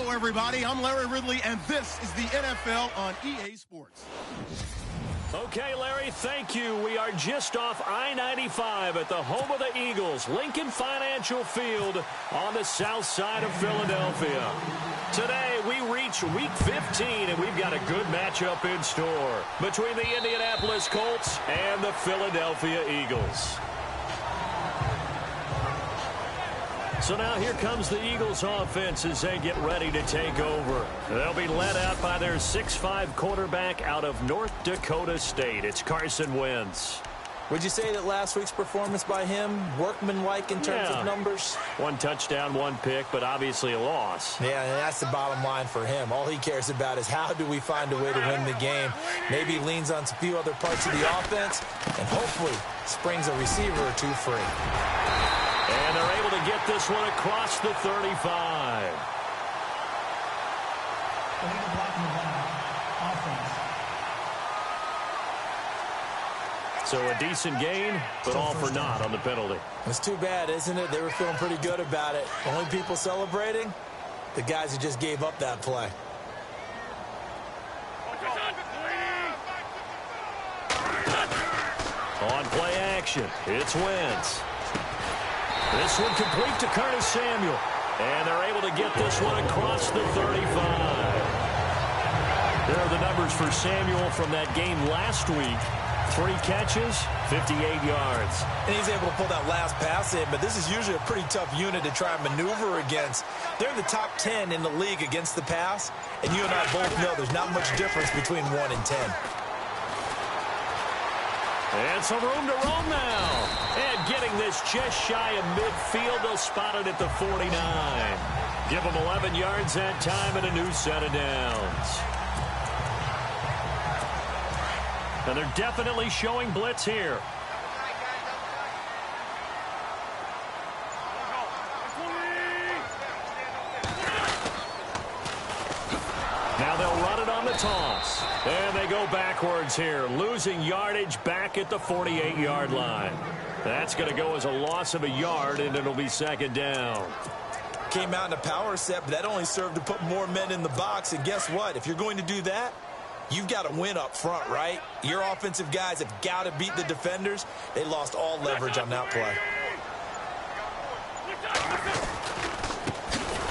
Hello, everybody. I'm Larry Ridley, and this is the NFL on EA Sports. Okay, Larry, thank you. We are just off I-95 at the home of the Eagles, Lincoln Financial Field on the south side of Philadelphia. Today, we reach Week 15, and we've got a good matchup in store between the Indianapolis Colts and the Philadelphia Eagles. So now here comes the Eagles offense as they get ready to take over. They'll be led out by their 6'5" quarterback out of North Dakota State. It's Carson Wentz. Would you say that last week's performance by him, workmanlike in terms of numbers? 1 touchdown, 1 pick, but obviously a loss. Yeah, and that's the bottom line for him. All he cares about is how do we find a way to win the game. Maybe leans on a few other parts of the offense and hopefully springs a receiver or two free. And they're able to get this one across the 35. So a decent gain, but all for naught on the penalty. It's too bad, isn't it? They were feeling pretty good about it. Only people celebrating? The guys who just gave up that play. On play action, it's Wentz. This one complete to Curtis Samuel. And they're able to get this one across the 35. There are the numbers for Samuel from that game last week. 3 catches, 58 yards. And he's able to pull that last pass in, but this is usually a pretty tough unit to try and maneuver against. They're in the top 10 in the league against the pass, and you and I both know there's not much difference between 1 and 10. And some room to roam now. And getting this just shy of midfield, they'll spot it at the 49. Give them 11 yards that time and a new set of downs. And they're definitely showing blitz here. Now they'll run it on the toss. And they go backwards here, losing yardage back at the 48-yard line. That's going to go as a loss of a yard, and it'll be second down. Came out in a power set, but that only served to put more men in the box. And guess what? If you're going to do that, you've got to win up front, right? Your offensive guys have got to beat the defenders. They lost all leverage on that play.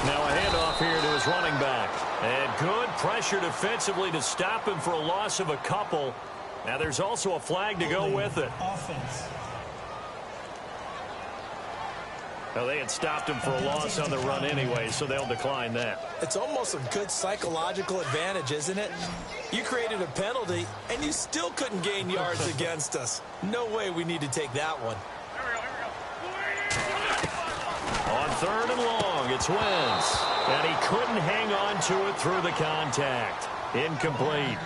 Now a handoff here to his running back. And good pressure defensively to stop him for a loss of a couple. Now there's also a flag to go with it. Offense. Now they had stopped him for a loss on the run anyway, so they'll decline that. It's almost a good psychological advantage, isn't it? You created a penalty, and you still couldn't gain yards against us. No way we need to take that one. On 3rd and long, it's Wentz. And he couldn't hang on to it through the contact. Incomplete.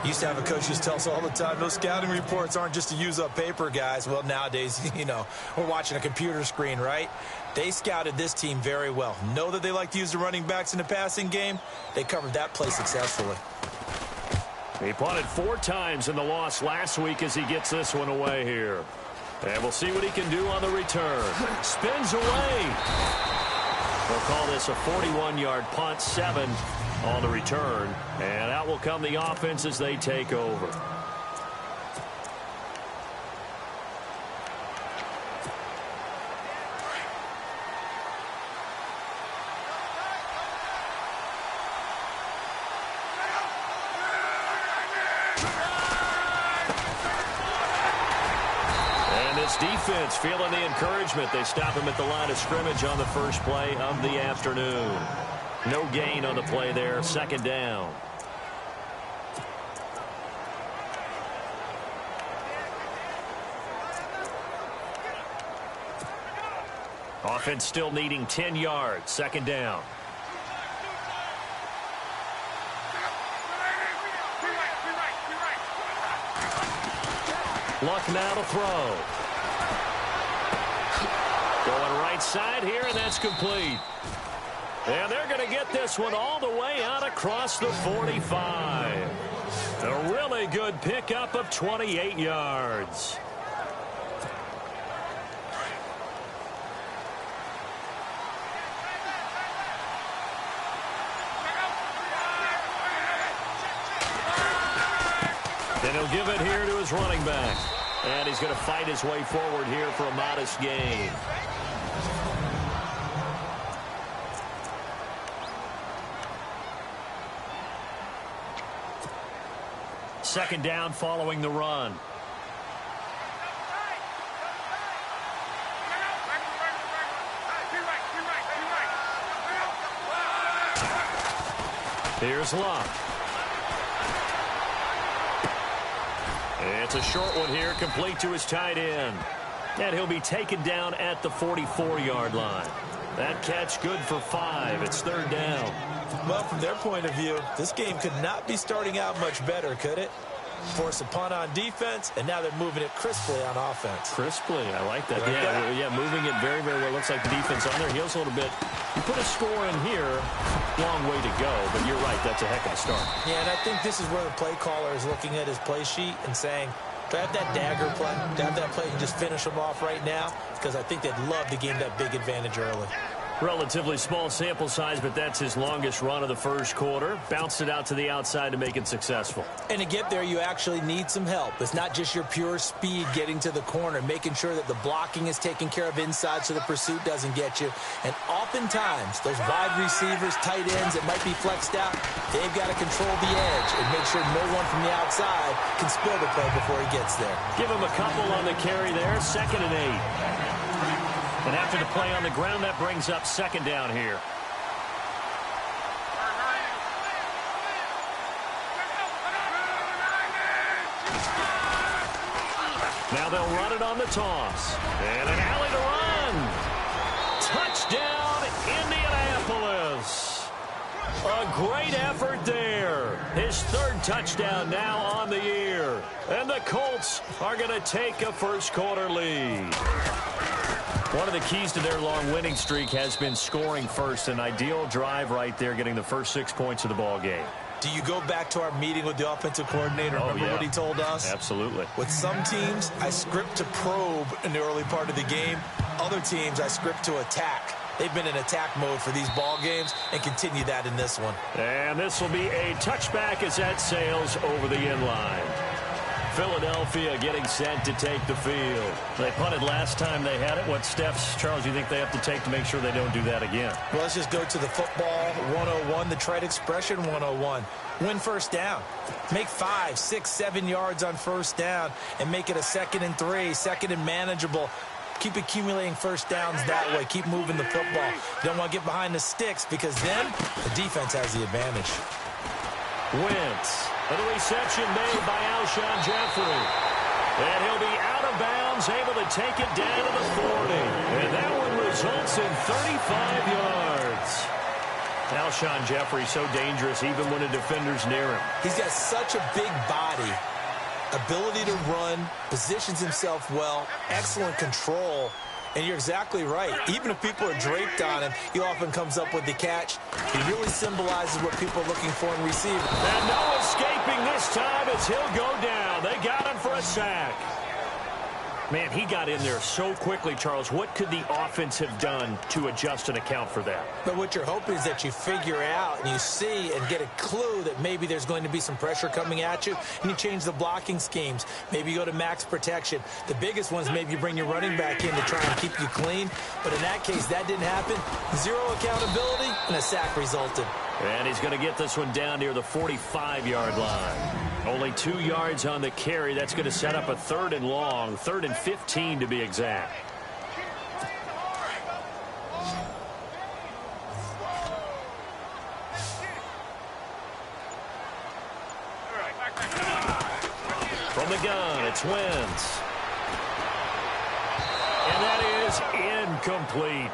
Used to have a coach just tell us all the time, those scouting reports aren't just to use up paper, guys. Well, nowadays, you know, we're watching a computer screen, right? They scouted this team very well. Know that they like to use the running backs in the passing game. They covered that play successfully. He punted 4 times in the loss last week as he gets this one away here. And we'll see what he can do on the return. Spins away. We'll call this a 41-yard punt, 7 on the return. And out will come the offense as they take over. Defense feeling the encouragement. They stop him at the line of scrimmage on the first play of the afternoon. No gain on the play there. Second down. Offense still needing 10 yards. Second down. Luck now to throw. Going right side here, and that's complete. And they're going to get this one all the way out across the 45. A really good pickup of 28 yards. And he'll give it here to his running back. And he's going to fight his way forward here for a modest gain. Second down following the run. Here's Luck. It's a short one here, complete to his tight end. And he'll be taken down at the 44-yard line. That catch good for 5. It's third down. Well, from their point of view, this game could not be starting out much better, could it? Force a punt on defense, and now they're moving it crisply on offense. Crisply, I like that. Like yeah, moving it very, very well. Looks like the defense on their heels a little bit. You put a score in here, long way to go, but you're right, that's a heck of a start. Yeah, and I think this is where the play caller is looking at his play sheet and saying, do I have that dagger play? Do I have that play and just finish them off right now? Because I think they'd love to gain that big advantage early. Relatively small sample size, but that's his longest run of the first quarter. Bounced it out to the outside to make it successful. And to get there, you actually need some help. It's not just your pure speed getting to the corner, making sure that the blocking is taken care of inside so the pursuit doesn't get you. And oftentimes, those wide receivers, tight ends that might be flexed out, they've got to control the edge and make sure no one from the outside can spill the play before he gets there. Give him a couple on the carry there, 2nd and 8. And after the play on the ground, that brings up second down here. Now they'll run it on the toss. And an alley to run. Touchdown, Indianapolis. A great effort there. His 3rd touchdown now on the year. And the Colts are going to take a first quarter lead. One of the keys to their long winning streak has been scoring first. An ideal drive right there, getting the first 6 points of the ball game. Do you go back to our meeting with the offensive coordinator? Remember what he told us? Absolutely. With some teams, I script to probe in the early part of the game. Other teams, I script to attack. They've been in attack mode for these ball games and continue that in this one. And this will be a touchback as that sails over the end line. Philadelphia getting set to take the field. They punted last time they had it. What steps, Charles, do you think they have to take to make sure they don't do that again? Well, let's just go to the football 101, the trite expression 101. Win first down. Make 5, 6, 7 yards on first down and make it a 2nd and 3, 2nd and manageable. Keep accumulating first downs that way. Keep moving the football. You don't want to get behind the sticks because then the defense has the advantage. Wentz. And the reception made by Alshon Jeffrey. And he'll be out of bounds, able to take it down to the 40. And that one results in 35 yards. Alshon Jeffrey so dangerous even when a defender's near him. He's got such a big body, ability to run, positions himself well, excellent control. And you're exactly right. Even if people are draped on him, he often comes up with the catch. He really symbolizes what people are looking for in receiver. And no escaping this time as he'll go down. They got him for a sack. Man, he got in there so quickly, Charles. What could the offense have done to adjust and account for that? But what you're hoping is that you figure out and you see and get a clue that maybe there's going to be some pressure coming at you, and you change the blocking schemes. Maybe you go to max protection. The biggest ones, maybe you bring your running back in to try and keep you clean. But in that case, that didn't happen. 0 accountability, and a sack resulted. And he's going to get this one down near the 45-yard line. Only 2 yards on the carry. That's going to set up a 3rd and long, 3rd and 15 to be exact. From the gun, it's Wentz. And that is incomplete.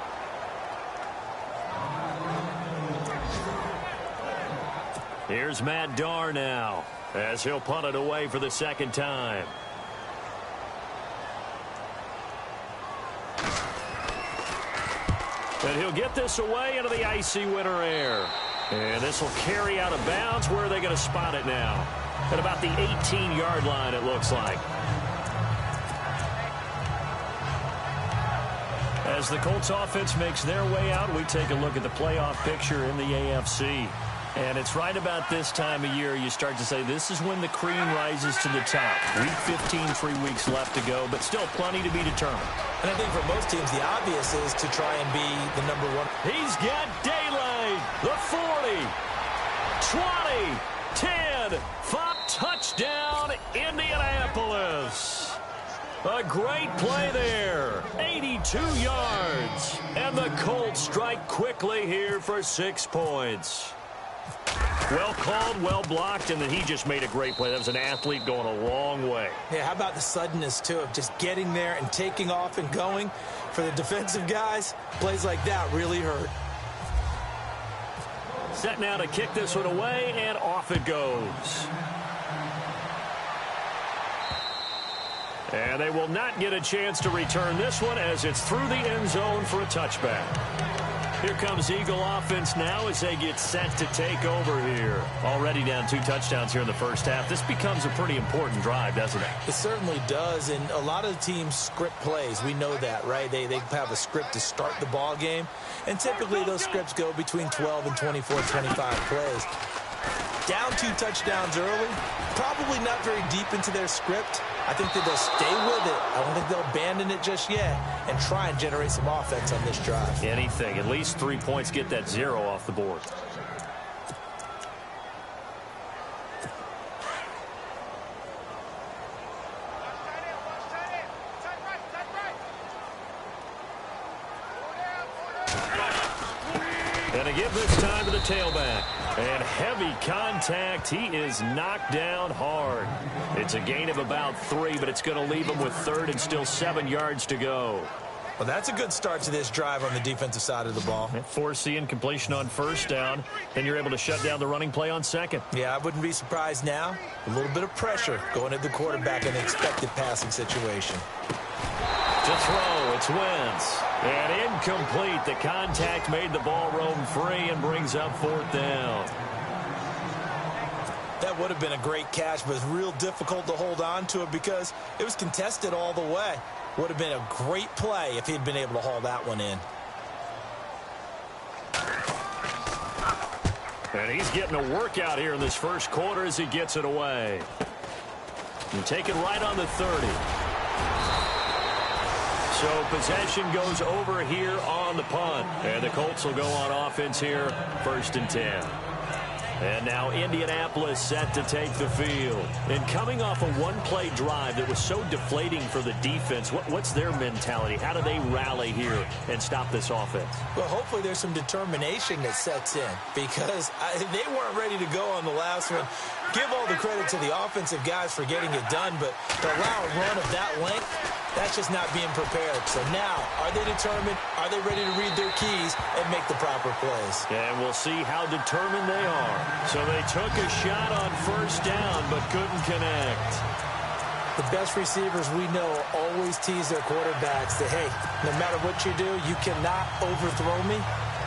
Here's Matt Darr now, as he'll punt it away for the 2nd time. And he'll get this away into the icy winter air. And this will carry out of bounds. Where are they going to spot it now? At about the 18-yard line, it looks like. As the Colts offense makes their way out, we take a look at the playoff picture in the AFC. And it's right about this time of year you start to say this is when the cream rises to the top. Week 15, 3 weeks left to go, but still plenty to be determined. And I think for most teams, the obvious is to try and be the number one. He's got daylight. The 40, 20, 10, 5, touchdown, Indianapolis. A great play there. 82 yards. And the Colts strike quickly here for 6 points. Well called, well blocked, and then he just made a great play. That was an athlete going a long way. Yeah, how about the suddenness, too, of just getting there and taking off and going? For the defensive guys, plays like that really hurt. Set now to kick this one away, and off it goes. And they will not get a chance to return this one as it's through the end zone for a touchback. Here comes Eagle offense now as they get set to take over here. Already down 2 touchdowns here in the first half. This becomes a pretty important drive, doesn't it? It certainly does, and a lot of teams script plays. We know that, right? They have a script to start the ball game, and typically those scripts go between 12 and 24, 25 plays. Down 2 touchdowns early, probably not very deep into their script. I think that they'll stay with it. I don't think they'll abandon it just yet and try and generate some offense on this drive. Anything. At least 3 points, get that 0 off the board. And a give this time to the tailback. And heavy contact. He is knocked down hard. It's a gain of about 3, but it's going to leave him with 3rd and still 7 yards to go. Well, that's a good start to this drive on the defensive side of the ball. Force the incompletion on 1st down. Then you're able to shut down the running play on 2nd. Yeah, I wouldn't be surprised now. A little bit of pressure going at the quarterback in an expected passing situation. To throw, it's Wentz. And incomplete. The contact made the ball roam free and brings up 4th down. That would have been a great catch, but it's real difficult to hold on to it because it was contested all the way. Would have been a great play if he'd been able to haul that one in. And he's getting a workout here in this first quarter as he gets it away. And take it right on the 30. So possession goes over here on the punt. And the Colts will go on offense here, 1st and 10. And now Indianapolis set to take the field. And coming off a one-play drive that was so deflating for the defense, what's their mentality? How do they rally here and stop this offense? Well, hopefully there's some determination that sets in because they weren't ready to go on the last one. Give all the credit to the offensive guys for getting it done, but to allow a run of that length, that's just not being prepared. So now, are they determined? Are they ready to read their keys and make the proper plays? And we'll see how determined they are. So they took a shot on 1st down, but couldn't connect. The best receivers we know always tease their quarterbacks that, hey, no matter what you do, you cannot overthrow me.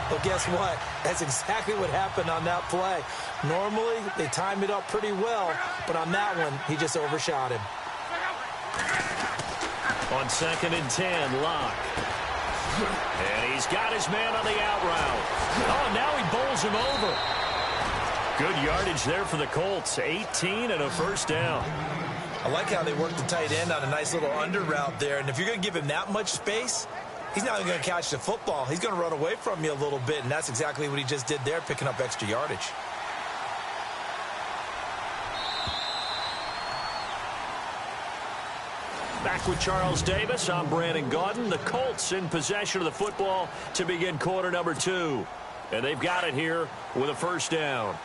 But guess what? That's exactly what happened on that play. Normally, they time it up pretty well, but on that one, he just overshot him. On 2nd and 10, Locke. And he's got his man on the out route. Oh, now he bowls him over. Good yardage there for the Colts. 18 and a 1st down. I like how they work the tight end on a nice little under route there. And if you're going to give him that much space, he's not even going to catch the football. He's going to run away from you a little bit, and that's exactly what he just did there, picking up extra yardage. Back with Charles Davis, I'm Brandon Gaudin. The Colts in possession of the football to begin quarter number 2. And they've got it here with a 1st down.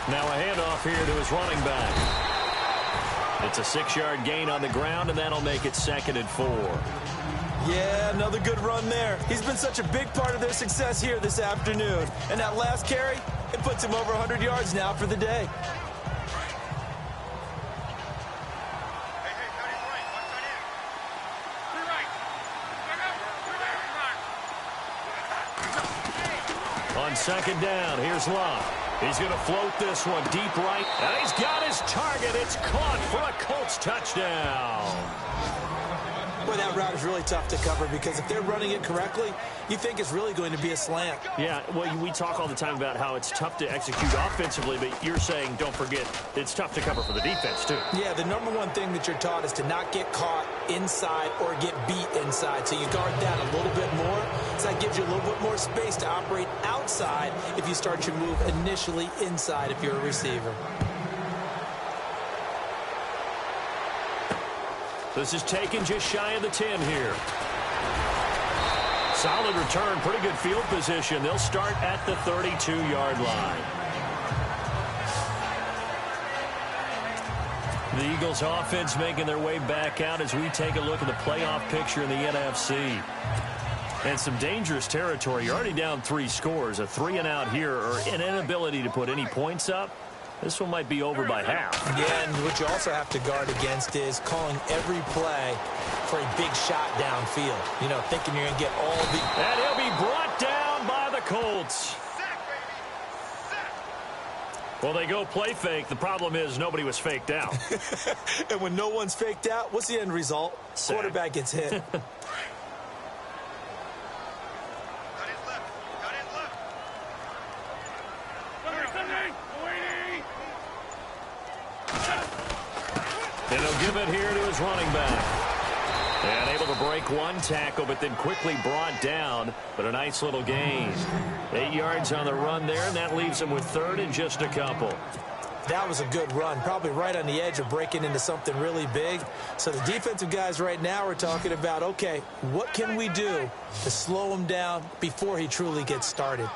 Now a handoff here to his running back. It's a 6-yard gain on the ground, and that'll make it 2nd and 4. Yeah, another good run there. He's been such a big part of their success here this afternoon. And that last carry, it puts him over 100 yards now for the day. On 2nd down, here's Locke. He's going to float this one deep right. And he's got his target. It's caught for a Colts touchdown. Boy, that route is really tough to cover because if they're running it correctly, you think it's really going to be a slant. Yeah, well, we talk all the time about how it's tough to execute offensively, but you're saying, don't forget, it's tough to cover for the defense, too. Yeah, the number one thing that you're taught is to not get caught inside or get beat inside. So you guard that a little bit more. So that gives you a little bit more space to operate outside if you start your move initially inside if you're a receiver. This is taken just shy of the 10 here. Solid return, pretty good field position. They'll start at the 32-yard line. The Eagles offense making their way back out as we take a look at the playoff picture in the NFC. And some dangerous territory. You're already down 3 scores. A 3-and-out here or an inability to put any points up. This one might be over by half. Yeah, and what you also have to guard against is calling every play for a big shot downfield. You know, thinking you're going to get all the... And he'll be brought down by the Colts. Well, they go play fake. The problem is nobody was faked out. And when no one's faked out, what's the end result? Sack. Quarterback gets hit. And he'll give it here to his running back. And able to break one tackle, but then quickly brought down. But a nice little gain. 8 yards on the run there, and that leaves him with 3rd and just a couple. That was a good run, probably right on the edge of breaking into something really big. So the defensive guys right now are talking about, okay, what can we do to slow him down before he truly gets started?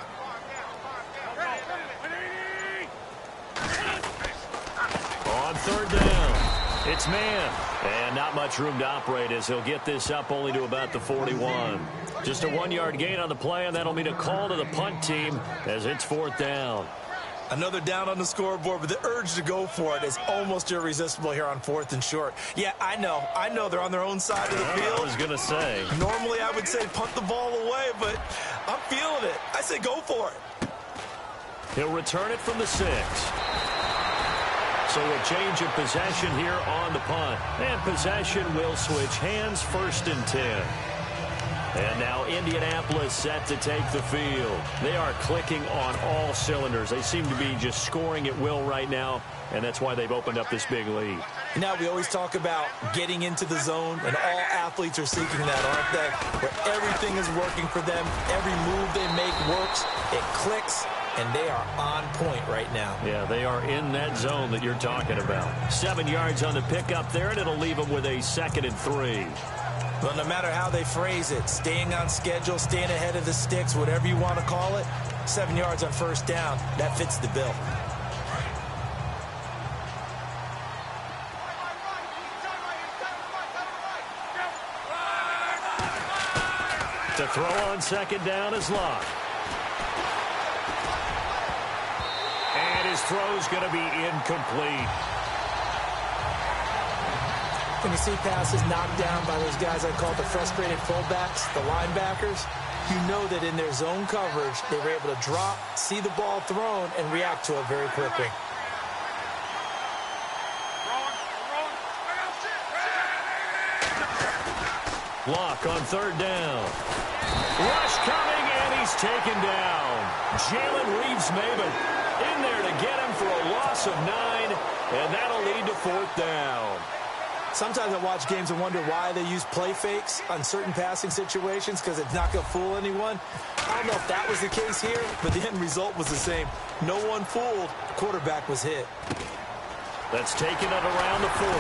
On 3rd down, it's man. And not much room to operate as he'll get this up only to about the 41. Just a 1-yard gain on the play, and that'll mean a call to the punt team as it's 4th down. Another down on the scoreboard, but the urge to go for it is almost irresistible here on 4th and short. Yeah, I know they're on their own side of the field. I was going to say. Normally I would say punt the ball away, but I'm feeling it. I say go for it. He'll return it from the 6. So a change of possession here on the punt. And possession will switch hands, 1st and 10. And now Indianapolis set to take the field. They are clicking on all cylinders. They seem to be just scoring at will right now, and that's why they've opened up this big lead. Now we always talk about getting into the zone, and all athletes are seeking that, aren't they? Where everything is working for them. Every move they make works. It clicks. And they are on point right now. Yeah, they are in that zone that you're talking about. 7 yards on the pickup there, and it'll leave them with a 2nd and 3. Well, no matter how they phrase it, staying on schedule, staying ahead of the sticks, whatever you want to call it, 7 yards on 1st down, that fits the bill. To throw on 2nd down is Locke. And his throw's going to be incomplete. When you see passes knocked down by those guys I call the frustrated fullbacks, the linebackers, you know that in their zone coverage, they were able to drop, see the ball thrown, and react to it very quickly. Locke on 3rd down. Rush coming, and he's taken down. Jalen Reeves-Maybin in there to get him for a loss of 9, and that'll lead to 4th down. Sometimes I watch games and wonder why they use play fakes on certain passing situations because it's not going to fool anyone. I don't know if that was the case here, but the end result was the same. No one fooled. Quarterback was hit. That's taken at around the 40.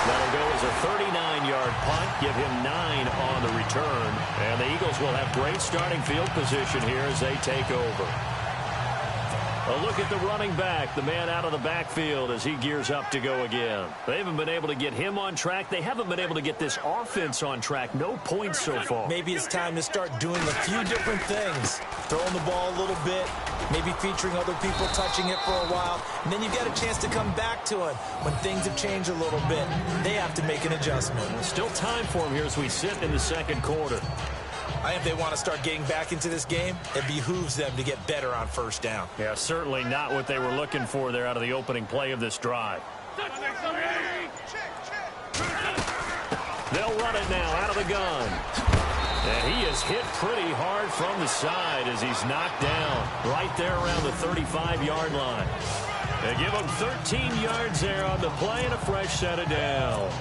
That'll go as a 39-yard punt, give him 9 on the return. And the Eagles will have great starting field position here as they take over. A look at the running back, the man out of the backfield as he gears up to go again. They haven't been able to get him on track. They haven't been able to get this offense on track. No points so far. Maybe it's time to start doing a few different things. Throwing the ball a little bit, maybe featuring other people touching it for a while, and then you've got a chance to come back to it when things have changed a little bit. They have to make an adjustment. Still time for him here as we sit in the 2nd quarter. I think if they want to start getting back into this game, it behooves them to get better on 1st down. Yeah, certainly not what they were looking for there out of the opening play of this drive. They'll run it now out of the gun. And he is hit pretty hard from the side as he's knocked down right there around the 35-yard line. They give him 13 yards there on the play and a fresh set of downs.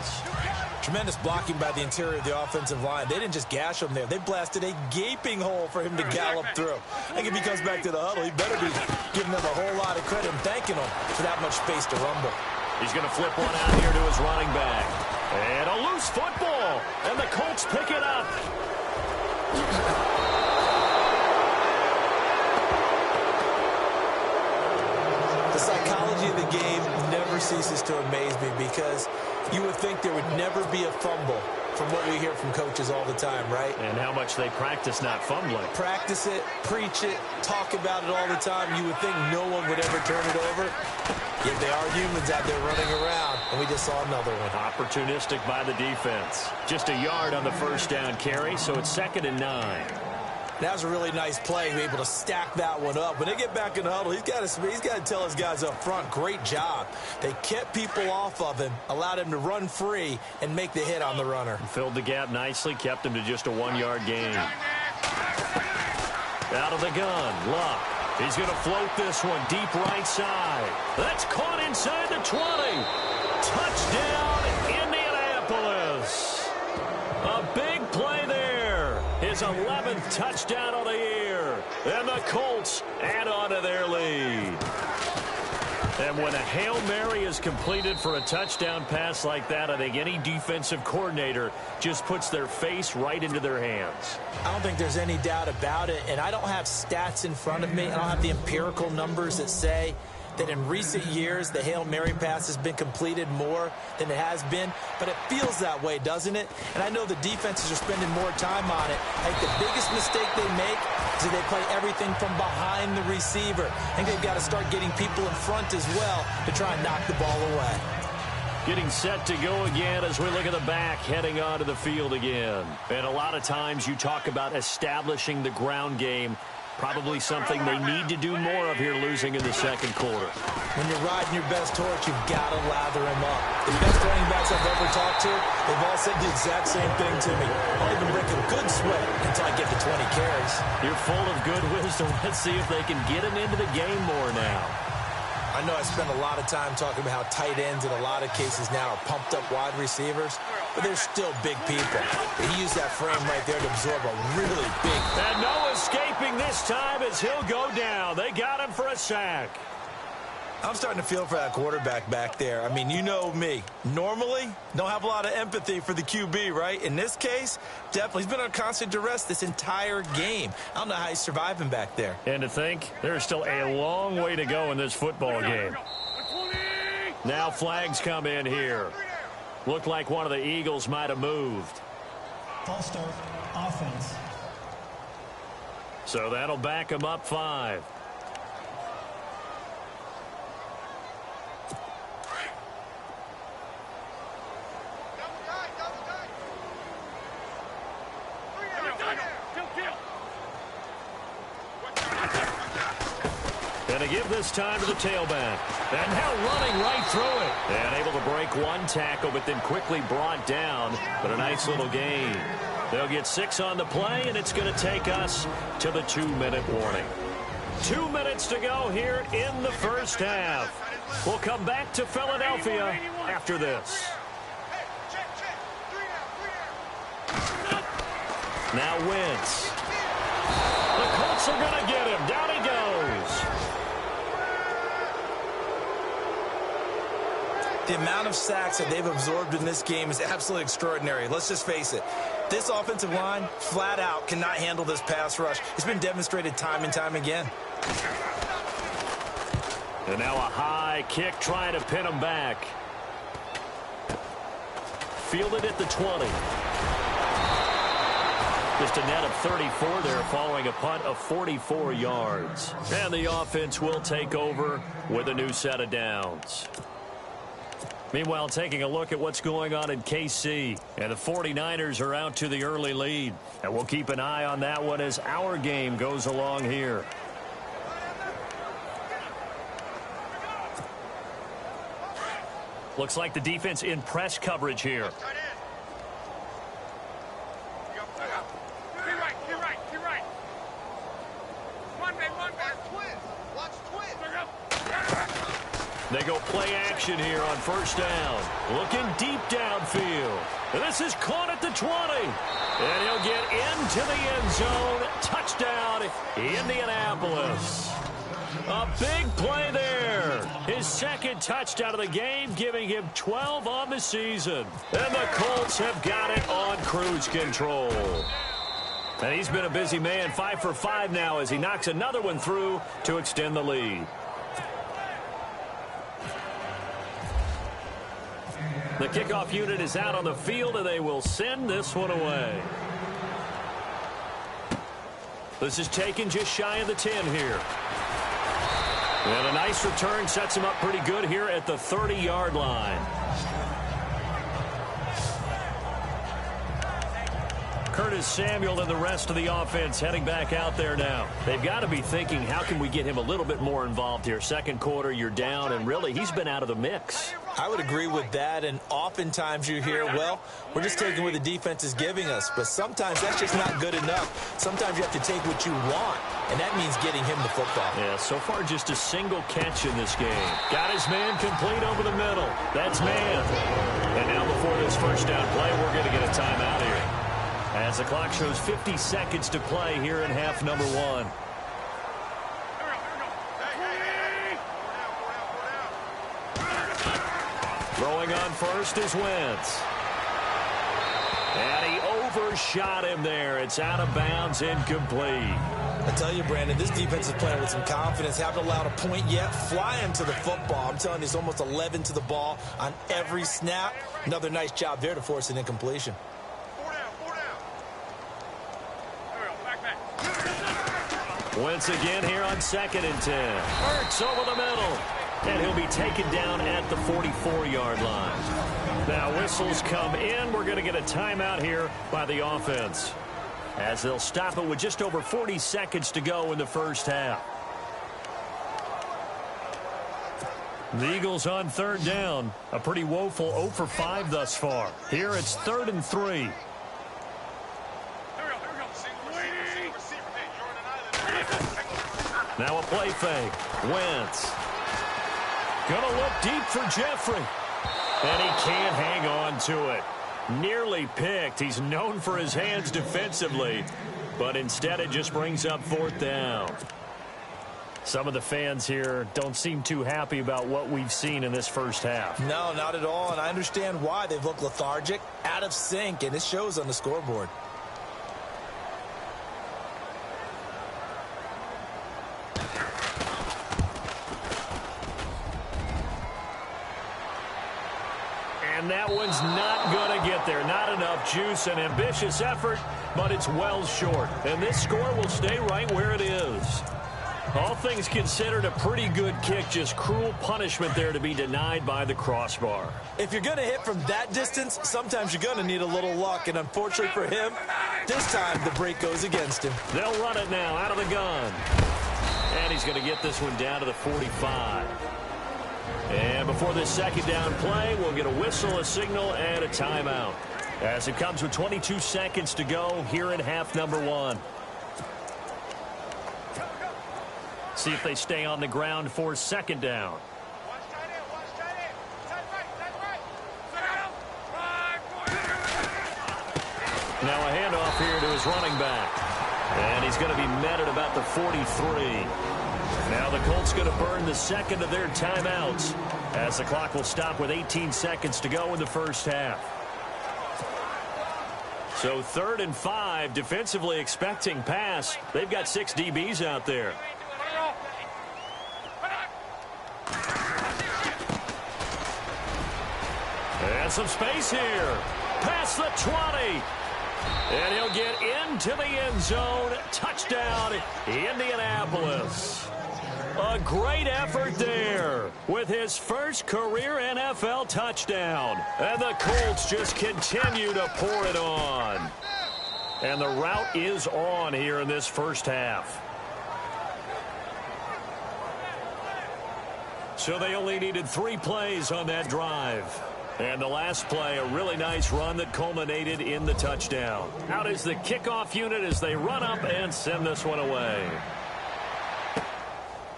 Tremendous blocking by the interior of the offensive line. They didn't just gash him there. They blasted a gaping hole for him to gallop through. I think if he comes back to the huddle, he better be giving them a whole lot of credit and thanking them for that much space to rumble. He's going to flip one out here to his running back. And a loose football. And the Colts pick it up. The psychology of the game never ceases to amaze me because you would think there would never be a fumble from what we hear from coaches all the time, right? And how much they practice not fumbling. Practice it, preach it, talk about it all the time. You would think no one would ever turn it over. Yet they are humans out there running around, and we just saw another one. Opportunistic by the defense. Just a yard on the first down carry, so it's 2nd and 9. That was a really nice play, able to stack that one up. When they get back in the huddle, he's got to tell his guys up front, great job. They kept people off of him, allowed him to run free, and make the hit on the runner. Filled the gap nicely, kept him to just a 1-yard gain. Out of the gun, Luck. He's going to float this one deep right side. That's caught inside the 20. Touchdown, Indianapolis. A big play there. His 11th touchdown of the year. And the Colts add on to their lead. And when a Hail Mary is completed for a touchdown pass like that, I think any defensive coordinator just puts their face right into their hands. I don't think there's any doubt about it, and I don't have stats in front of me. I don't have the empirical numbers that say that in recent years the Hail Mary pass has been completed more than it has been, but it feels that way, doesn't it? And I know the defenses are spending more time on it. I think the biggest mistake they make is that they play everything from behind the receiver. I think they've got to start getting people in front as well to try and knock the ball away. Getting set to go again as we look at the back, heading onto the field again. And a lot of times you talk about establishing the ground game. Probably something they need to do more of here, losing in the second quarter. When you're riding your best horse, you've got to lather him up. The best running backs I've ever talked to, they've all said the exact same thing to me. I'll even break a good sweat until I get to 20 carries. You're full of good wisdom. Let's see if they can get him into the game more now. I know I spend a lot of time talking about how tight ends in a lot of cases now are pumped up wide receivers, but they're still big people. He used that frame right there to absorb a really big. And no escaping this time as he'll go down. They got him for a sack. I'm starting to feel for that quarterback back there. I mean, you know me. Normally, don't have a lot of empathy for the QB, right? In this case, definitely. He's been on constant duress this entire game. I don't know how he's surviving back there. And to think, there's still a long way to go in this football game. Now flags come in here. Looked like one of the Eagles might have moved. False start, offense. So that'll back him up 5. And to give this time to the tailback. And now running right through it. And able to break one tackle, but then quickly brought down. But a nice little gain. They'll get 6 on the play, and it's going to take us to the 2-minute warning. 2 minutes to go here in the first half. We'll come back to Philadelphia after this. Now Wentz. The Colts are going to get him. Down he goes. The amount of sacks that they've absorbed in this game is absolutely extraordinary. Let's just face it. This offensive line, flat out, cannot handle this pass rush. It's been demonstrated time and time again. And now a high kick trying to pin him back. Fielded at the 20. Just a net of 34 there following a punt of 44 yards. And the offense will take over with a new set of downs. Meanwhile, taking a look at what's going on in KC. And the 49ers are out to the early lead. And we'll keep an eye on that one as our game goes along here. Looks like the defense in press coverage here. on first down. Looking deep downfield. And this is caught at the 20. And he'll get into the end zone. Touchdown, Indianapolis. A big play there. His second touchdown of the game, giving him 12 on the season. And the Colts have got it on cruise control. And he's been a busy man, 5 for 5 now as he knocks another one through to extend the lead. The kickoff unit is out on the field, and they will send this one away. This is taken just shy of the 10 here. And a nice return sets him up pretty good here at the 30-yard line. Curtis Samuel and the rest of the offense heading back out there now. They've got to be thinking, how can we get him a little bit more involved here? Second quarter, you're down, and really, he's been out of the mix. I would agree with that, and oftentimes you hear, well, we're just taking what the defense is giving us, but sometimes that's just not good enough. Sometimes you have to take what you want, and that means getting him the football. Yeah, so far just a single catch in this game. Got his man complete over the middle. That's man. And now before this first down play, we're going to get a timeout here, as the clock shows 50 seconds to play here in half number 1. Throwing on first is Wentz. And he overshot him there. It's out of bounds, incomplete. I tell you, Brandon, this defense is playing with some confidence. Haven't allowed a point yet. Flying to the football. I'm telling you, it's almost 11 to the ball on every snap. Another nice job there to force an incompletion. Wentz again here on 2nd and 10. Hurts over the middle. And he'll be taken down at the 44-yard line. Now whistles come in. We're going to get a timeout here by the offense, as they'll stop it with just over 40 seconds to go in the first half. The Eagles on 3rd down. A pretty woeful 0 for 5 thus far. Here it's 3rd and 3. Now a play fake. Wentz. Gonna look deep for Jeffrey. And he can't hang on to it. Nearly picked. He's known for his hands defensively, but instead it just brings up 4th down. Some of the fans here don't seem too happy about what we've seen in this first half. No, not at all, and I understand why. They've looked lethargic, out of sync, and it shows on the scoreboard. And that one's not going to get there. Not enough juice. An ambitious effort, but it's well short. And this score will stay right where it is. All things considered, a pretty good kick. Just cruel punishment there to be denied by the crossbar. If you're going to hit from that distance, sometimes you're going to need a little luck. And unfortunately for him, this time the break goes against him. They'll run it now out of the gun. And he's going to get this one down to the 45. And before this second down play, we'll get a whistle, a signal, and a timeout, as it comes with 22 seconds to go here in half number 1. See if they stay on the ground for 2nd down. Now a handoff here to his running back. And he's going to be met at about the 43. Now the Colts going to burn the second of their timeouts, as the clock will stop with 18 seconds to go in the first half. So 3rd and 5, defensively expecting pass. They've got 6 DBs out there. And some space here. Past the 20. And he'll get into the end zone. Touchdown, Indianapolis. A great effort there with his first career NFL touchdown. And the Colts just continue to pour it on. And the route is on here in this first half. So they only needed 3 plays on that drive. And the last play, a really nice run that culminated in the touchdown. Out is the kickoff unit as they run up and send this one away.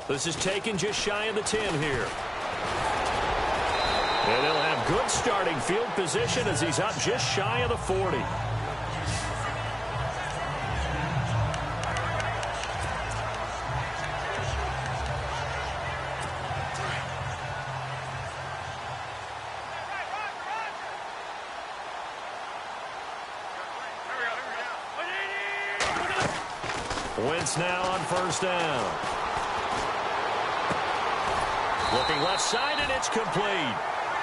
This is taken just shy of the 10 here. good starting field position as he's up just shy of the 40. Wentz now on first down. Looking left side, and it's complete.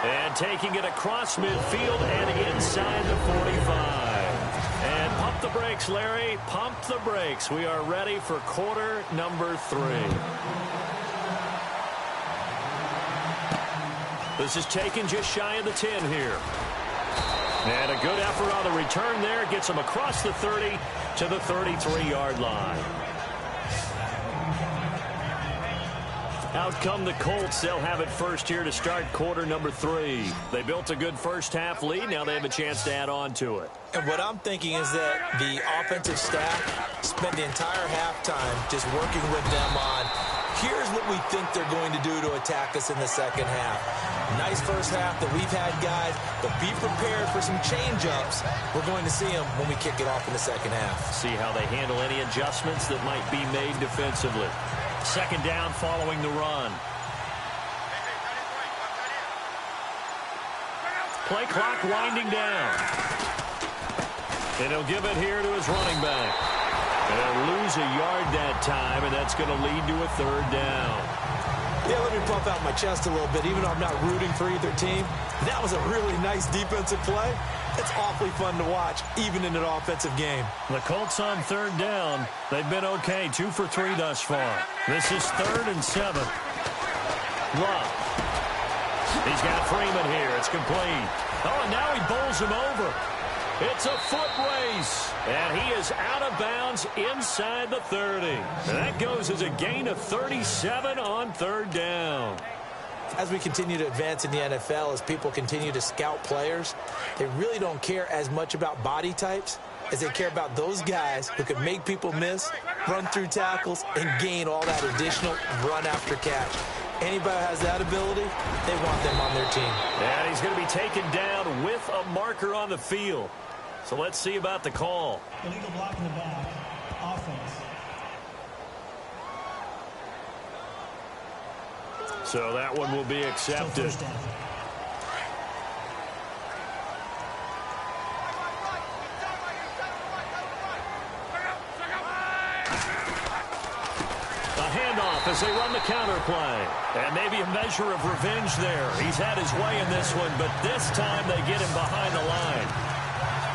And taking it across midfield and inside the 45. And pump the brakes, Larry. Pump the brakes. We are ready for quarter number 3. This is taken just shy of the 10 here. And a good effort on the return there. Gets him across the 30 to the 33-yard line. Out come the Colts. They'll have it first here to start quarter number 3. They built a good first-half lead. Now they have a chance to add on to it. And what I'm thinking is that the offensive staff spent the entire halftime just working with them on, here's what we think they're going to do to attack us in the second half. Nice first half that we've had, guys, but be prepared for some change-ups. We're going to see them when we kick it off in the second half. See how they handle any adjustments that might be made defensively. Second down following the run. Play clock winding down. And he'll give it here to his running back. And they'll lose a yard that time, and that's going to lead to a third down. Yeah, let me puff out my chest a little bit, even though I'm not rooting for either team. That was a really nice defensive play. It's awfully fun to watch, even in an offensive game. The Colts on third down. They've been okay, 2 for 3 thus far. This is 3rd and 7. Love. He's got Freeman here. It's complete. Oh, and now he bowls him over. It's a foot race, and he is out of bounds inside the 30. And that goes as a gain of 37 on third down. As we continue to advance in the NFL, as people continue to scout players, they really don't care as much about body types as they care about those guys who can make people miss, run through tackles, and gain all that additional run after catch. Anybody who has that ability, they want them on their team. And he's going to be taken down with a marker on the field. So let's see about the call. Illegal block in the back. Offense. So that one will be accepted. Still first down. As they run the counter play. And maybe a measure of revenge there. He's had his way in this one, but this time they get him behind the line.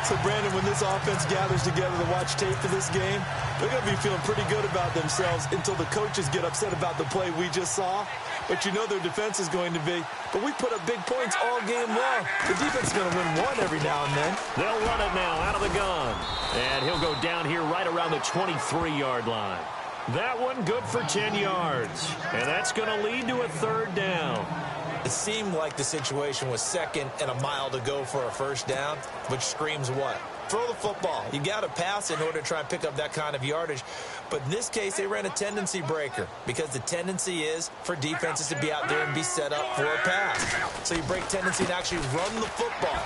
So, Brandon, when this offense gathers together to watch tape for this game, they're going to be feeling pretty good about themselves until the coaches get upset about the play we just saw. But you know their defense is going to be, but we put up big points all game long. The defense is going to win one every now and then. They'll run it now out of the gun. And he'll go down here right around the 23-yard line. That one good for 10 yards. And that's going to lead to a third down. It seemed like the situation was 2nd and a mile to go for a first down, which screams what? Throw the football. You got to pass in order to try and pick up that kind of yardage. But in this case, they ran a tendency breaker because the tendency is for defenses to be out there and be set up for a pass. So you break tendency and actually run the football.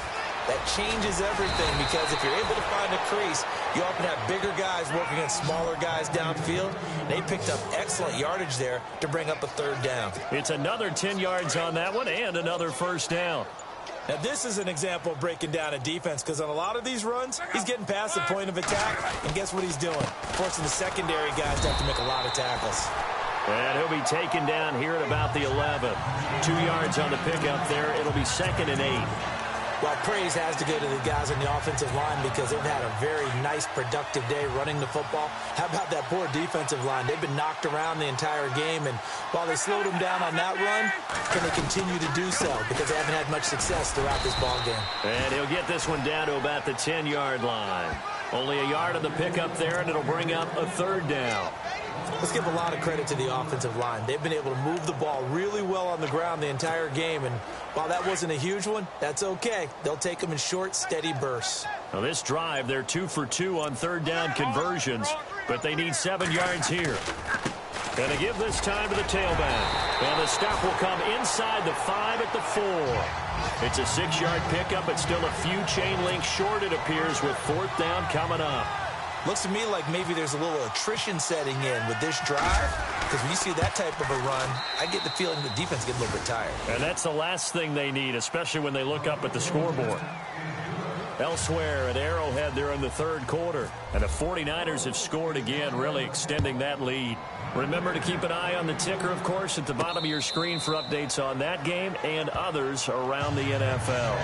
That changes everything because if you're able to find a crease, you often have bigger guys working against smaller guys downfield. They picked up excellent yardage there to bring up a third down. It's another 10 yards on that one and another first down. Now, this is an example of breaking down a defense because on a lot of these runs, he's getting past the point of attack, and guess what he's doing? Forcing the secondary guys to have to make a lot of tackles. And he'll be taken down here at about the 11. 2 yards on the pickup there. It'll be 2nd and 8. Well, praise has to go to the guys on the offensive line because they've had a very nice, productive day running the football. How about that poor defensive line? They've been knocked around the entire game, and while they slowed them down on that run, can they continue to do so? Because they haven't had much success throughout this ball game. And he'll get this one down to about the 10-yard line. Only a yard on the pickup there, and it'll bring up a third down. Let's give a lot of credit to the offensive line. They've been able to move the ball really well on the ground the entire game, and while that wasn't a huge one, that's okay. They'll take them in short, steady bursts. Now this drive, they're 2 for 2 on third down conversions, but they need 7 yards here. And they give this time to the tailback. And the stop will come inside the 5 at the 4. It's a 6-yard pickup. It's still a few chain links short, it appears, with 4th down coming up. Looks to me like maybe there's a little attrition setting in with this drive, because when you see that type of a run, I get the feeling the defense gets a little bit tired. And that's the last thing they need, especially when they look up at the scoreboard. Elsewhere at Arrowhead, they're in the 3rd quarter, and the 49ers have scored again, really extending that lead. Remember to keep an eye on the ticker, of course, at the bottom of your screen for updates on that game and others around the NFL.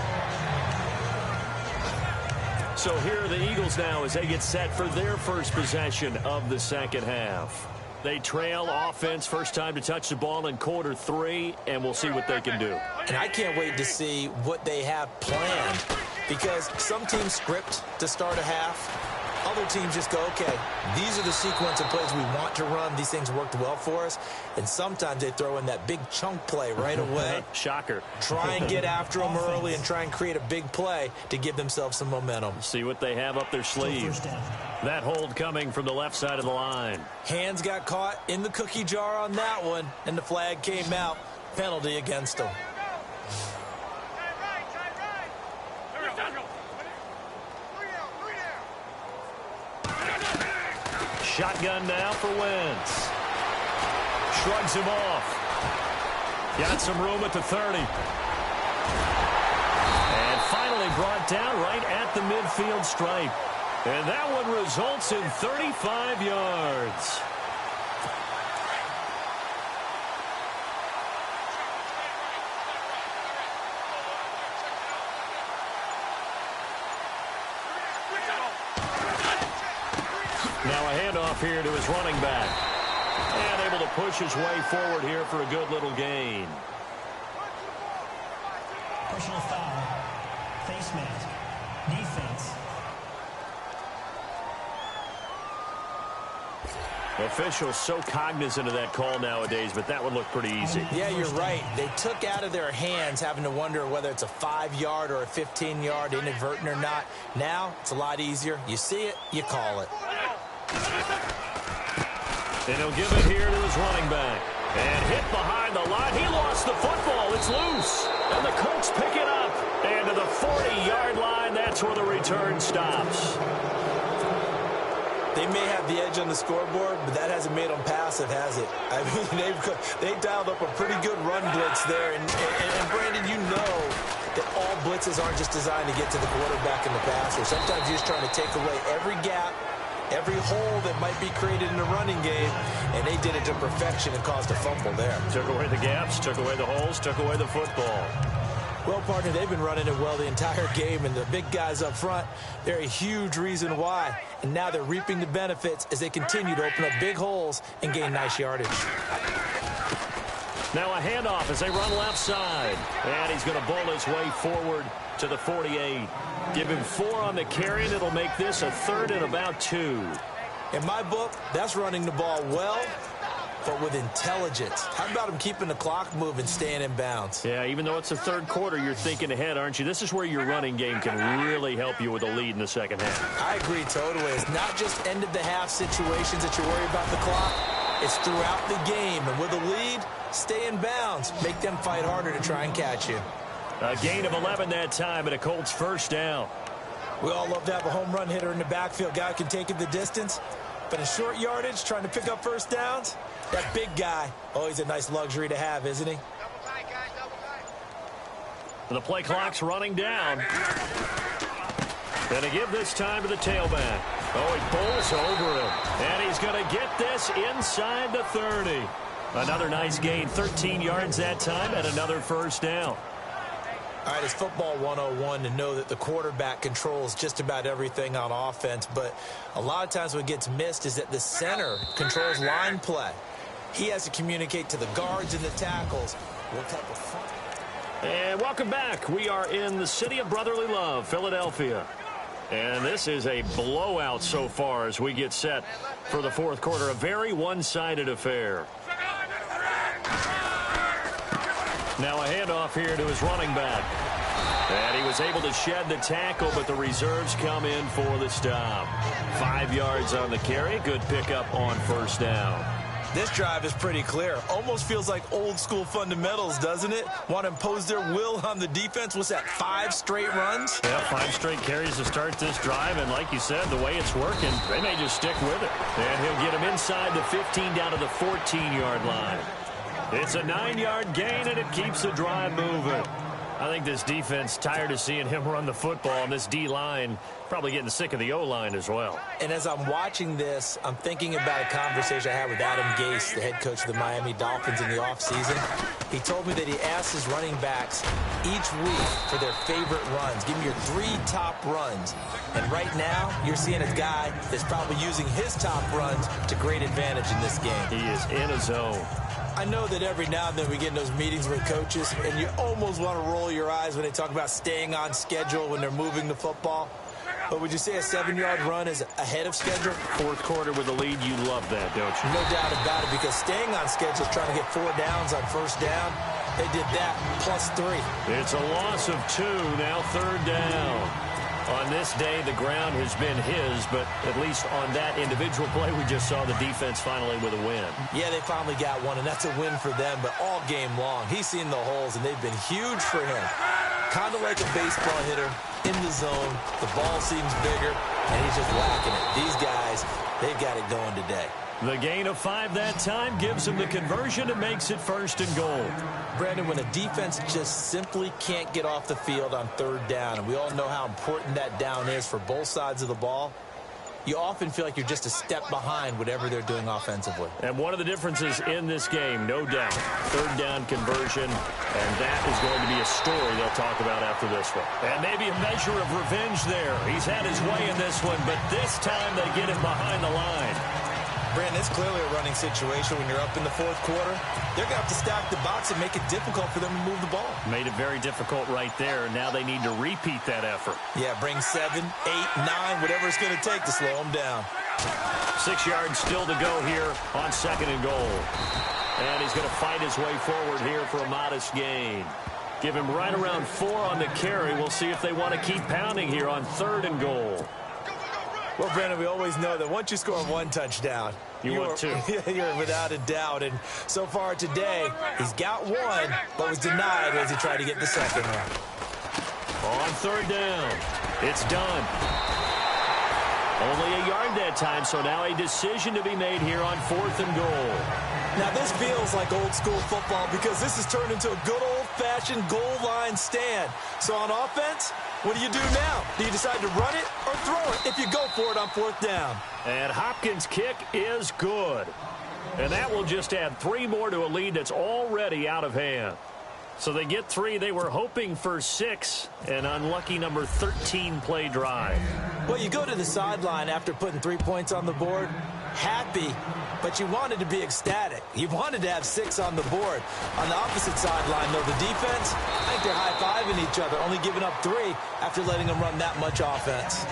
So here are the Eagles now as they get set for their first possession of the second half. They trail offense, first time to touch the ball in quarter 3, and we'll see what they can do. And I can't wait to see what they have planned, because some teams script to start a half. Other teams just go, okay, these are the sequence of plays we want to run. These things worked well for us. And sometimes they throw in that big chunk play right away. Shocker. Try and get after them early and try and create a big play to give themselves some momentum. See what they have up their sleeve. That hold coming from the left side of the line. Hands got caught in the cookie jar on that one, and the flag came out. Penalty against them. Shotgun now for Wentz. Shrugs him off. Got some room at the 30. And finally brought down right at the midfield stripe. And that one results in 35 yards. Now a handoff here to his running back. And able to push his way forward here for a good little gain. Personal foul. Face mask. Defense. Officials so cognizant of that call nowadays, but that would look pretty easy. Yeah, you're right. They took out of their hands having to wonder whether it's a 5-yard or a 15-yard, inadvertent or not. Now, it's a lot easier. You see it, you call it. And he'll give it here to his running back. And hit behind the line. He lost the football. It's loose. And the Colts pick it up. And to the 40-yard line, that's where the return stops. They may have the edge on the scoreboard, but that hasn't made them passive, has it? I mean, they dialed up a pretty good run blitz there. And Brandon, you know that all blitzes aren't just designed to get to the quarterback and the passer. Sometimes you're just trying to take away every gap, every hole that might be created in the running game, and they did it to perfection and caused a fumble there. Took away the gaps, took away the holes, took away the football. Well, partner, they've been running it well the entire game, and the big guys up front, they're a huge reason why. And now they're reaping the benefits as they continue to open up big holes and gain nice yardage. Now a handoff as they run left side. And he's going to bowl his way forward to the 48. Give him 4 on the carry, and it'll make this a 3rd and about 2. In my book, that's running the ball well, but with intelligence. How about him keeping the clock moving, staying in bounds? Yeah, even though it's the 3rd quarter, you're thinking ahead, aren't you? This is where your running game can really help you with a lead in the second half. I agree totally. It's not just end-of-the-half situations that you worry about the clock. It's throughout the game. And with a lead, stay in bounds. Make them fight harder to try and catch you. A gain of 11 that time, and a Colts first down. We all love to have a home run hitter in the backfield. Guy can take it the distance. But in short yardage, trying to pick up first downs, that big guy, always a nice luxury to have, isn't he? The play clock's running down. And to give this time to the tailback. Oh, he bowls over him. And he's going to get this inside the 30. Another nice gain, 13 yards that time, and another first down. All right, it's football 101 to know that the quarterback controls just about everything on offense, but a lot of times what gets missed is that the center controls line play. He has to communicate to the guards and the tackles what type of fun. And welcome back. We are in the city of brotherly love, Philadelphia. And this is a blowout so far as we get set for the 4th quarter. A very one-sided affair. Now a handoff here to his running back. And he was able to shed the tackle, but the reserves come in for the stop. 5 yards on the carry. Good pickup on first down. This drive is pretty clear. Almost feels like old school fundamentals, doesn't it? Want to impose their will on the defense. What's that, 5 straight runs? Yeah, 5 straight carries to start this drive, and like you said, the way it's working, they may just stick with it. And he'll get him inside the 15 down to the 14-yard line. It's a 9-yard gain, and it keeps the drive moving. I think this defense tired of seeing him run the football, and this D-line probably getting sick of the O-line as well. And as I'm watching this, I'm thinking about a conversation I had with Adam Gase, the head coach of the Miami Dolphins in the offseason. He told me that he asked his running backs each week for their favorite runs. Give me your 3 top runs. And right now, you're seeing a guy that's probably using his top runs to great advantage in this game. He is in a zone. I know that every now and then we get in those meetings with coaches, and you almost want to roll your eyes when they talk about staying on schedule when they're moving the football. But would you say a 7-yard run is ahead of schedule? Fourth quarter with the lead, you love that, don't you? No doubt about it, because staying on schedule is trying to get 4 downs on first down. They did that, plus 3. It's a loss of 2, now 3rd down. On this day, the ground has been his, but at least on that individual play, we just saw the defense finally with a win. Yeah, they finally got one, and that's a win for them, but all game long, he's seen the holes, and they've been huge for him. Kind of like a baseball hitter in the zone. The ball seems bigger, and he's just whacking it. These guys, they've got it going today. The gain of 5 that time gives him the conversion and makes it 1st and goal. Brandon, when a defense just simply can't get off the field on 3rd down, and we all know how important that down is for both sides of the ball, you often feel like you're just a step behind whatever they're doing offensively. And one of the differences in this game, no doubt, 3rd down conversion, and that is going to be a story they'll talk about after this one. And maybe a measure of revenge there. He's had his way in this one, but this time they get him behind the line. Brandon, it's clearly a running situation when you're up in the 4th quarter. They're going to have to stack the box and make it difficult for them to move the ball. Made it very difficult right there. Now they need to repeat that effort. Yeah, bring 7, 8, 9, whatever it's going to take to slow them down. 6 yards still to go here on 2nd and goal. And he's going to fight his way forward here for a modest gain. Give him right around 4 on the carry. We'll see if they want to keep pounding here on 3rd and goal. Well, Brandon, we always know that once you score 1 touchdown, want 2. You're without a doubt. And so far today, he's got 1, but was denied as he tried to get the 2nd one. On 3rd down, it's done. Only a yard that time, so now a decision to be made here on 4th and goal. Now, this feels like old school football because this has turned into a good old-fashioned goal line stand. So on offense, what do you do now? Do you decide to run it or throw it if you go for it on 4th down? And Hopkins' kick is good. And that will just add 3 more to a lead that's already out of hand. So they get 3. They were hoping for 6. An unlucky number 13 play drive. Well, you go to the sideline after putting 3 points on the board, happy, but you wanted to be ecstatic. You wanted to have 6 on the board. On the opposite sideline, though, the defense, I think they're high-fiving each other, only giving up 3 after letting them run that much offense.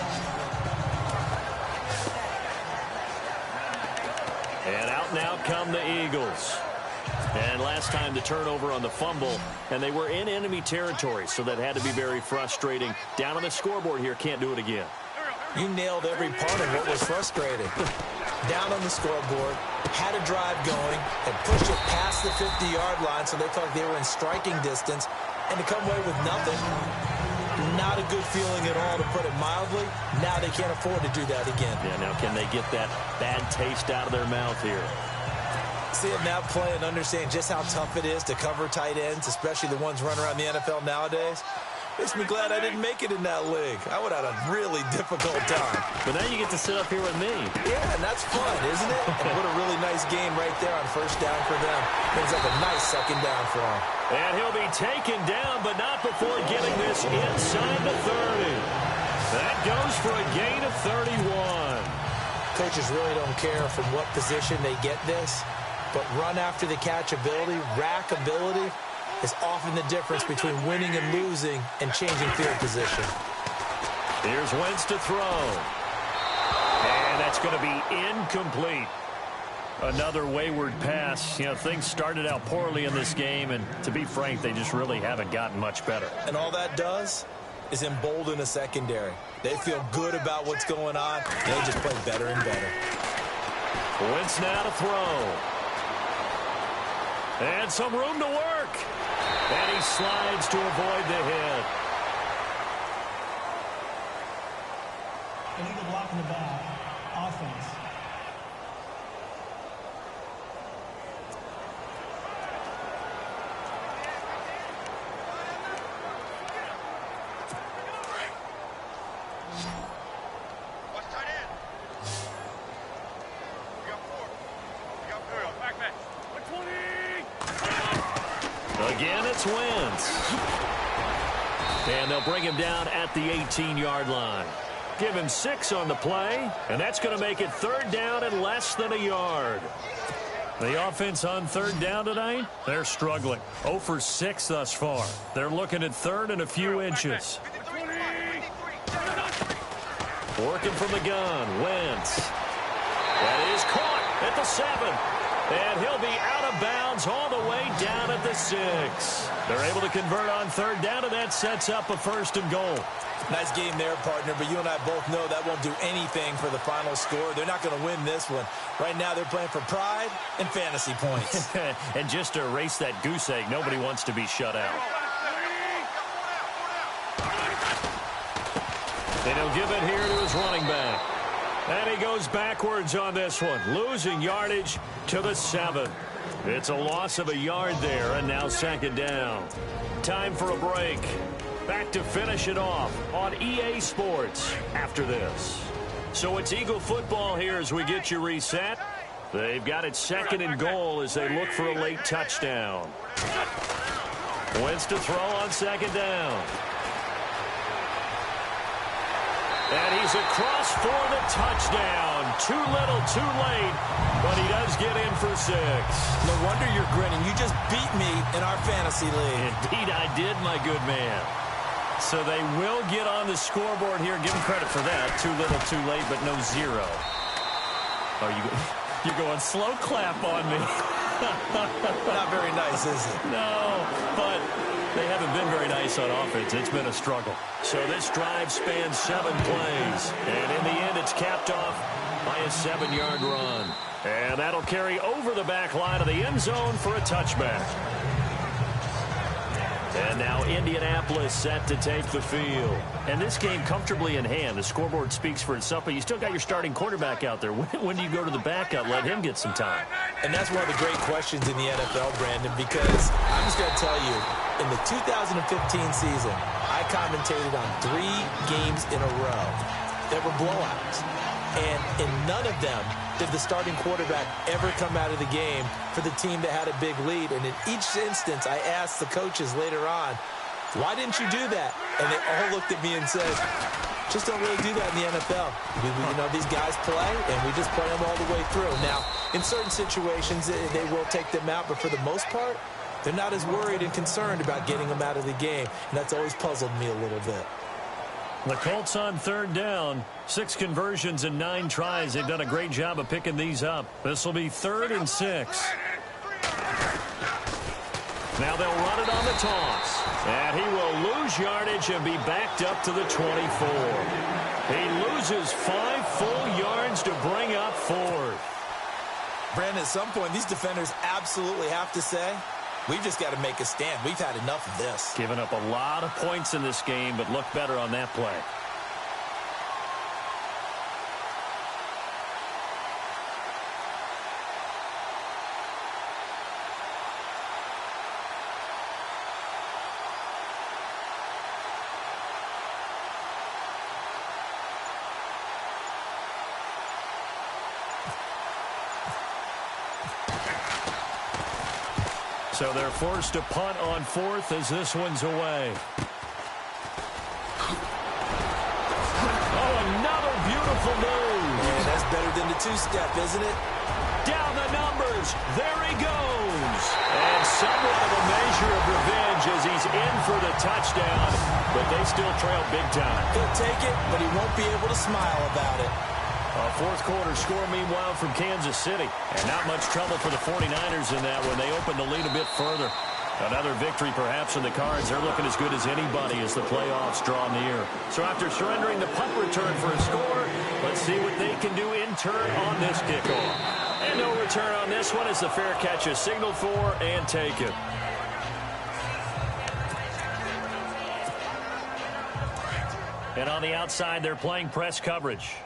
And out and out come the Eagles. And last time the turnover on the fumble, and they were in enemy territory, so that had to be very frustrating. Down on the scoreboard here, can't do it again. You nailed every part of what was frustrating. Down on the scoreboard, had a drive going, and pushed it past the 50-yard line, so they felt like they were in striking distance, and to come away with nothing, not a good feeling at all, to put it mildly. Now they can't afford to do that again. Yeah, now can they get that bad taste out of their mouth here? See it now play and understand just how tough it is to cover tight ends, especially the ones running around the NFL nowadays. Makes me glad I didn't make it in that league. I would have had a really difficult time. But now you get to sit up here with me. Yeah, and that's fun, isn't it? And what a really nice game right there on 1st down for them. Brings up a nice 2nd down for him. And he'll be taken down, but not before getting this inside the 30. That goes for a gain of 31. Coaches really don't care from what position they get this, but run after the catch ability, rack ability, is often the difference between winning and losing and changing field position. Here's Wentz to throw. And that's going to be incomplete. Another wayward pass. You know, things started out poorly in this game, and to be frank, they just really haven't gotten much better. And all that does is embolden a secondary. They feel good about what's going on, and they just play better and better. Wentz now to throw. And some room to work. And he slides to avoid the hit. Illegal block in the back. Offense. Again, it's Wentz. And they'll bring him down at the 18-yard line. Give him 6 on the play, and that's going to make it 3rd down and less than a yard. The offense on 3rd down tonight, they're struggling. 0 for 6 thus far. They're looking at 3rd and a few inches. Working from the gun, Wentz. That is caught at the 7. And he'll be out of bounds all the way down at the 6. They're able to convert on 3rd down, and that sets up a 1st and goal. Nice game there, partner, but you and I both know that won't do anything for the final score. They're not going to win this one. Right now they're playing for pride and fantasy points. And just to erase that goose egg, nobody wants to be shut out. And he'll give it here to his running back. And he goes backwards on this one, losing yardage to the 7. It's a loss of a yard there, and now 2nd down. Time for a break. Back to finish it off on EA Sports after this. So it's Eagle football here as we get you reset. They've got it 2nd and goal as they look for a late touchdown. Wentz to throw on 2nd down. And he's across for the touchdown. Too little, too late, but he does get in for 6. No wonder you're grinning. You just beat me in our fantasy league. Indeed, I did, my good man. So they will get on the scoreboard here. Give him credit for that. Too little, too late, but no 0. Oh, you're going slow clap on me. Not very nice, is it? No, but they haven't been very nice on offense. It's been a struggle. So this drive spans 7 plays. And in the end, it's capped off by a 7-yard run. And that'll carry over the back line of the end zone for a touchback. And now Indianapolis set to take the field. And this game comfortably in hand. The scoreboard speaks for itself, but you still got your starting quarterback out there. When do you go to the backup? Let him get some time. And that's one of the great questions in the NFL, Brandon, because I'm just going to tell you, in the 2015 season, I commentated on 3 games in a row that were blowouts. And in none of them did the starting quarterback ever come out of the game for the team that had a big lead. And in each instance, I asked the coaches later on, why didn't you do that? And they all looked at me and said, just don't really do that in the NFL. You know, these guys play, and we just play them all the way through. Now, in certain situations, they will take them out, but for the most part, they're not as worried and concerned about getting them out of the game. And that's always puzzled me a little bit. The Colts on 3rd down. 6 conversions and 9 tries. They've done a great job of picking these up. This will be 3rd and 6. Now they'll run it on the toss. And he will lose yardage and be backed up to the 24. He loses 5 full yards to bring up 4th. Brandon, at some point, these defenders absolutely have to say, we've just got to make a stand. We've had enough of this. Giving up a lot of points in this game, but look better on that play. So they're forced to punt on 4th as this one's away. Oh, another beautiful move. Man, that's better than the 2-step, isn't it? Down the numbers. There he goes. And somewhat of a measure of revenge as he's in for the touchdown. But they still trail big time. He'll take it, but he won't be able to smile about it. A 4th quarter score, meanwhile, from Kansas City. And not much trouble for the 49ers in that one. They opened the lead a bit further. Another victory perhaps in the cards. They're looking as good as anybody as the playoffs draw near. So after surrendering the punt return for a score, let's see what they can do in turn on this kickoff. And no return on this one as the fair catch is signaled for and taken. And on the outside, they're playing press coverage.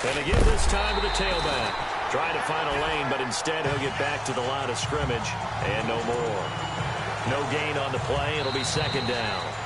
And again this time to the tailback. Trying to find a lane, but instead he'll get back to the line of scrimmage. And no more. No gain on the play. It'll be second down.